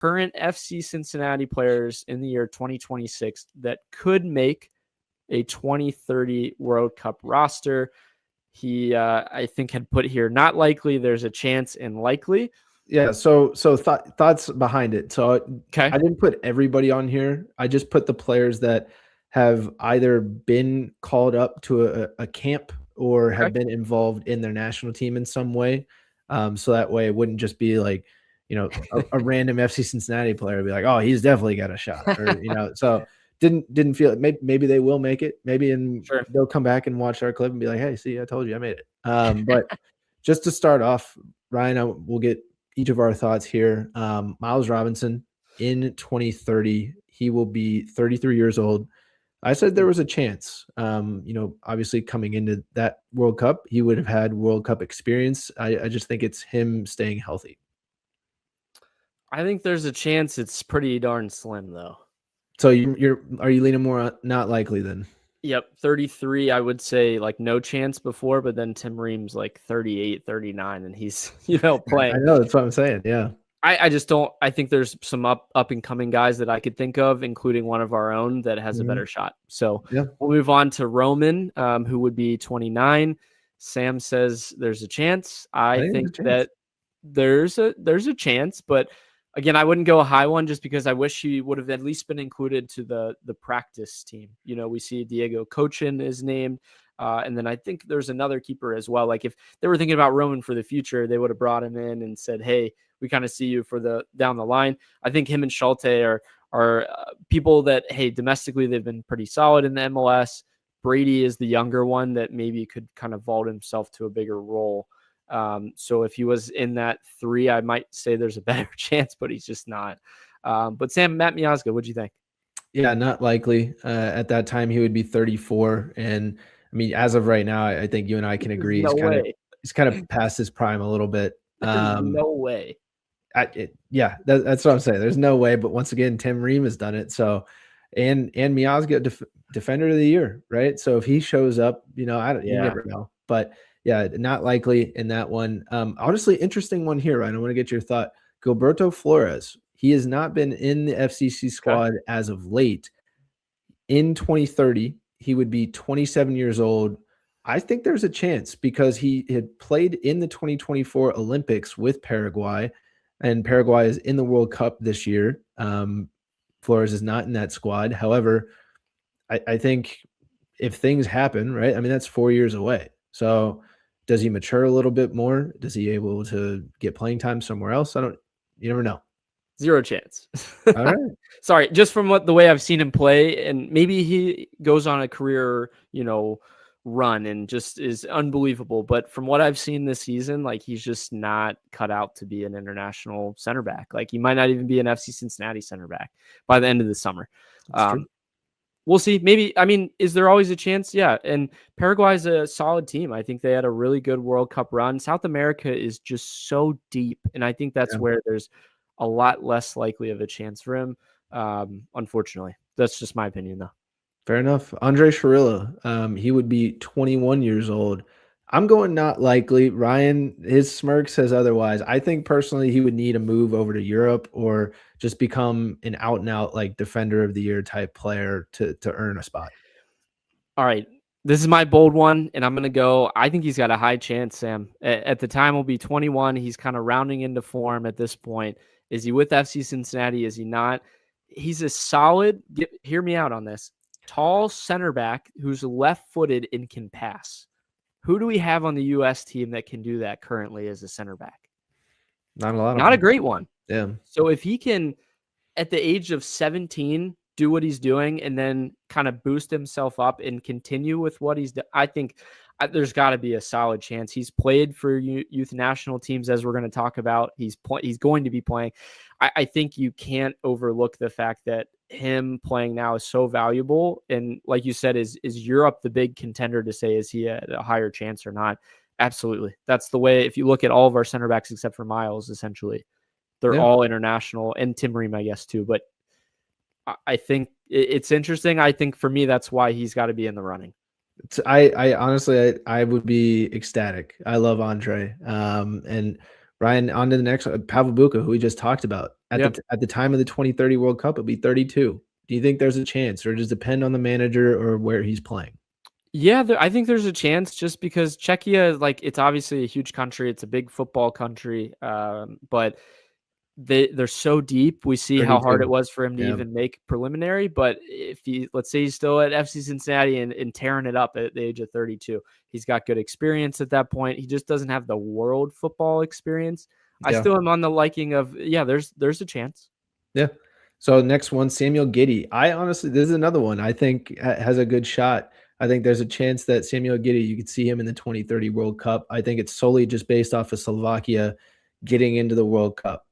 current FC Cincinnati players in the year 2026 that could make a 2030 World Cup roster. He, I think, had put here not likely, there's a chance, and likely. Yeah. So thoughts behind it. So Okay. I didn't put everybody on here. I just put the players that have either been called up to a camp or have been involved in their national team in some way. So that way it wouldn't just be like, a random FC Cincinnati player be like, oh, he's definitely got a shot, or so didn't feel it. Maybe they will make it. Maybe they'll come back and watch our clip and be like, hey, see, I told you I made it. But just to start off, Ryan, we'll get each of our thoughts here. Miles Robinson in 2030, he will be 33 years old. I said there was a chance. Obviously coming into that World Cup, he would have had World Cup experience. I just think it's him staying healthy. I think there's a chance. It's pretty darn slim, though. So are you leaning more not likely then? Yep, 33, I would say like no chance before, but then Tim Ream's like 38, 39, and he's, playing. I know, that's what I'm saying, yeah. I just don't – I think there's some up-and-coming guys that I could think of, including one of our own that has a better shot. So we'll move on to Roman, who would be 29. Sam says there's a chance. I think that there's a chance, but – again, I wouldn't go a high one just because I wish he would have at least been included to the practice team. We see Diego Cochin is named. And then I think there's another keeper as well. Like if they were thinking about Roman for the future, they would have brought him in and said, hey, we kind of see you for the down the line. I think him and Schulte are people that, hey, domestically, they've been pretty solid in the MLS. Brady is the younger one that maybe could kind of vault himself to a bigger role. So if he was in that 3, I might say there's a better chance, but he's just not. But Sam, Matt Miazga, what'd you think? Yeah, not likely. At that time, he would be 34. And I mean, as of right now, I think you and I can agree he's kind of past his prime a little bit. No way. That's what I'm saying. There's no way. But once again, Tim Ream has done it. So, and Miazga, defender of the year, right? So if he shows up, you never know. But yeah, not likely in that one. Honestly, interesting one here, Ryan. I want to get your thought. Gilberto Flores. He has not been in the FCC squad as of late. In 2030, he would be 27 years old. I think there's a chance because he had played in the 2024 Olympics with Paraguay, and Paraguay is in the World Cup this year. Flores is not in that squad. However, I think if things happen, right? I mean, that's 4 years away. So does he mature a little bit more? Does he able to get playing time somewhere else? You never know. 0 chance. All right. Sorry, just from the way I've seen him play, and maybe he goes on a career, run and just is unbelievable. But from what I've seen this season, like he's just not cut out to be an international center back. Like he might not even be an FC Cincinnati center back by the end of the summer. We'll see. Maybe, I mean, is there always a chance? Yeah. And Paraguay is a solid team. I think they had a really good World Cup run. South America is just so deep. And I think that's where there's a lot less likely of a chance for him. Unfortunately, that's just my opinion though. Fair enough. Ender Echenique, he would be 21 years old. I'm going not likely. Ryan, his smirk says otherwise. I think personally he would need a move over to Europe or just become an out-and-out like defender of the year type player to earn a spot. All right. This is my bold one, and I'm going to go. I think he's got a high chance, Sam. At the time, he'll be 21. He's kind of rounding into form at this point. Is he with FC Cincinnati? Is he not? He's a solid, hear me out on this, tall center back who's left-footed and can pass. Who do we have on the U.S. team that can do that currently as a center back? Not a lot. Not a great one. Yeah. So if he can, at the age of 17, do what he's doing and then kind of boost himself up and continue with what he's done, I think there's got to be a solid chance. He's played for youth national teams, as we're going to talk about. He's going to be playing. I think you can't overlook the fact that him playing now is so valuable. And like you said, is Europe the big contender to say, is he at a higher chance or not? Absolutely. That's the way, if you look at all of our center backs, except for Miles, essentially, they're all international, and Tim Ream, I guess, too. But I think it's interesting. I think for me, that's why he's got to be in the running. I honestly, I would be ecstatic. I love Andre. And Ryan, on to the next one, Pavel Bucha, who we just talked about. At the time of the 2030 World Cup, it'll be 32. Do you think there's a chance, or does it depend on the manager or where he's playing? Yeah, I think there's a chance just because Czechia is it's obviously a huge country. It's a big football country, but they're so deep. We see 32. how hard it was for him to even make preliminary. But if let's say he's still at FC Cincinnati and tearing it up at the age of 32, he's got good experience at that point. He just doesn't have the world football experience. I still am on the liking of, there's a chance. Yeah. So next one, Samuel Giddy. This is another one I think has a good shot. I think there's a chance that Samuel Giddy, you could see him in the 2030 World Cup. I think it's solely just based off of Slovakia getting into the World Cup.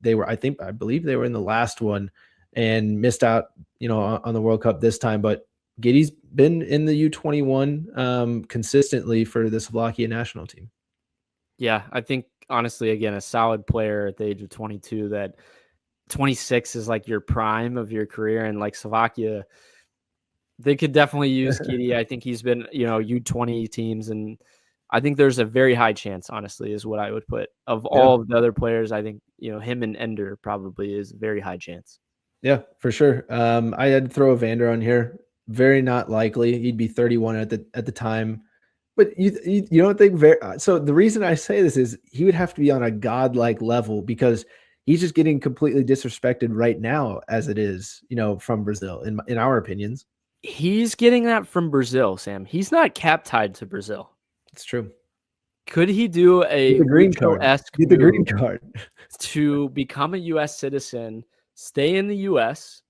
They were, I believe they were in the last one and missed out, on the World Cup this time. But Giddy's been in the U21 consistently for the Slovakia national team. Yeah, I think honestly, again, a solid player at the age of 22. That 26 is like your prime of your career, and like Slovakia, they could definitely use Giddy. I think he's been, U20 teams, and I think there's a very high chance, honestly, is what I would put. Of all of the other players, I think, him and Ender probably is a very high chance. Yeah, for sure. I had to throw Evander on here. Very not likely. He'd be 31 at the time. But you don't think so the reason I say this is he would have to be on a godlike level because he's just getting completely disrespected right now as it is, from Brazil, in our opinions. He's getting that from Brazil, Sam. He's not cap tied to Brazil. It's true. Could he do a green card? Get the green card to become a U.S. citizen, stay in the U.S.,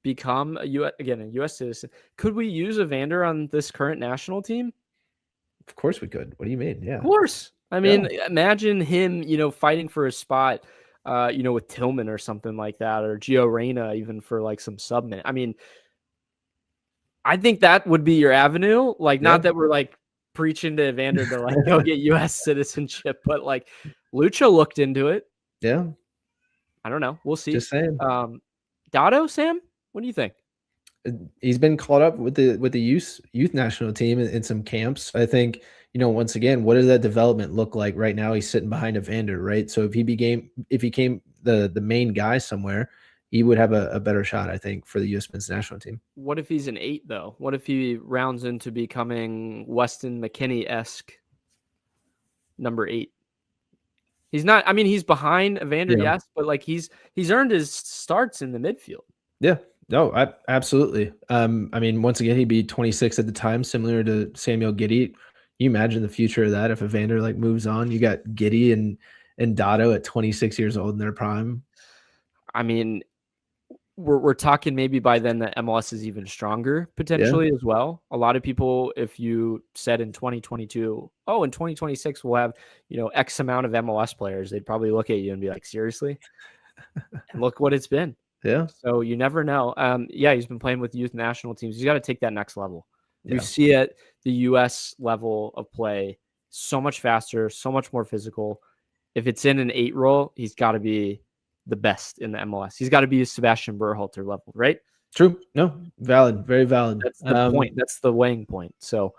become a U.S. citizen? Could we use Evander on this current national team? Of course we could. What do you mean? Yeah. Of course. I mean, imagine him, fighting for a spot, with Tillman or something like that, or Gio Reyna, even for like some submin. I mean, I think that would be your avenue. Not that we're like preaching to Evander to like go get U.S. citizenship, but like Lucha looked into it. Yeah. I don't know. We'll see. Just saying. Dotto, Sam, what do you think? He's been caught up with the youth national team in some camps. I think, once again, what does that development look like right now? He's sitting behind Evander, right? So if he became the main guy somewhere, he would have a better shot, I think, for the U.S. men's national team. What if he's an 8 though? What if he rounds into becoming Weston McKennie-esque number 8? He's not. I mean, he's behind Evander, yes, but like he's earned his starts in the midfield. Yeah. No, absolutely. I mean, once again, he'd be 26 at the time, similar to Samuel Giddy. You imagine the future of that if Evander moves on. You got Giddy and Dotto at 26 years old in their prime. I mean, we're talking maybe by then that MLS is even stronger potentially as well. A lot of people, if you said in 2022, in 2026 we'll have X amount of MLS players, they'd probably look at you and be like, seriously? And look what it's been. Yeah. So you never know. He's been playing with youth national teams. You got to take that next level. You see at the U.S. level of play so much faster, so much more physical. If it's in an 8 role, he's got to be the best in the MLS. He's got to be a Sebastian Berhalter level, right? True. No, valid. Very valid. That's the point. That's the weighing point. So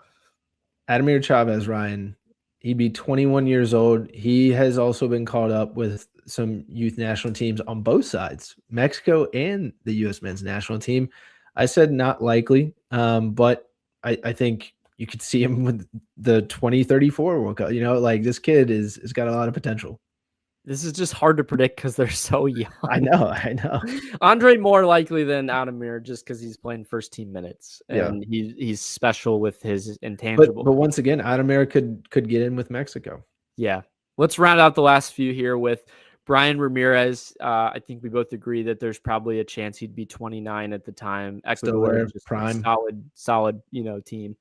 Ademar Chavez, Ryan, he'd be 21 years old. He has also been called up with some youth national teams on both sides, Mexico and the U.S. men's national team. I said not likely, but I think you could see him with the 2034 World Cup. This kid has got a lot of potential. This is just hard to predict because they're so young. I know. Andre more likely than Ademar just because he's playing first team minutes and he's special with his intangible. But once again, Ademar could get in with Mexico. Yeah. Let's round out the last few here with Bryan Ramirez. I think we both agree that there's probably a chance he'd be 29 at the time. Ecuador, just prime, solid, team.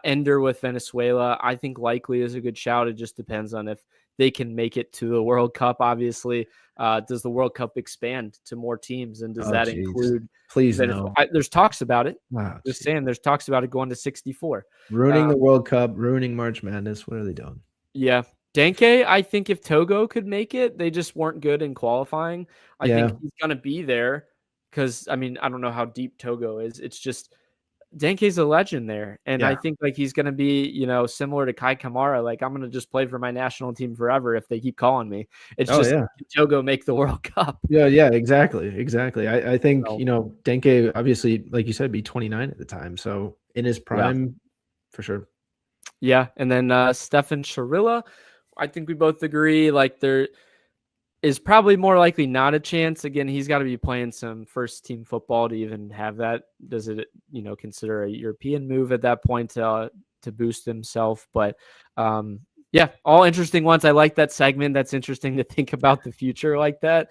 Ender with Venezuela, I think likely is a good shout. It just depends on if they can make it to the World Cup. Obviously, does the World Cup expand to more teams, and does that include? Please no. There's talks about it. Just saying, there's talks about it going to 64. Ruining the World Cup, ruining March Madness. What are they doing? Yeah. Denkey, I think if Togo could make it, they just weren't good in qualifying. I think he's going to be there because, I mean, I don't know how deep Togo is. It's just Denkey's a legend there. And I think like he's going to be, you know, similar to Kai Kamara. Like I'm going to just play for my national team forever if they keep calling me. It's just Togo make the World Cup. Yeah, exactly. I think, you know, Denkey obviously, like you said, be 29 at the time. So in his prime, for sure. Yeah. And then Stefan Chirila, I think we both agree like there is probably more likely not a chance. Again, he's got to be playing some first team football to even have that. Does it, you know, consider a European move at that point to boost himself? But yeah, all interesting ones. I like that segment. That's interesting to think about the future like that.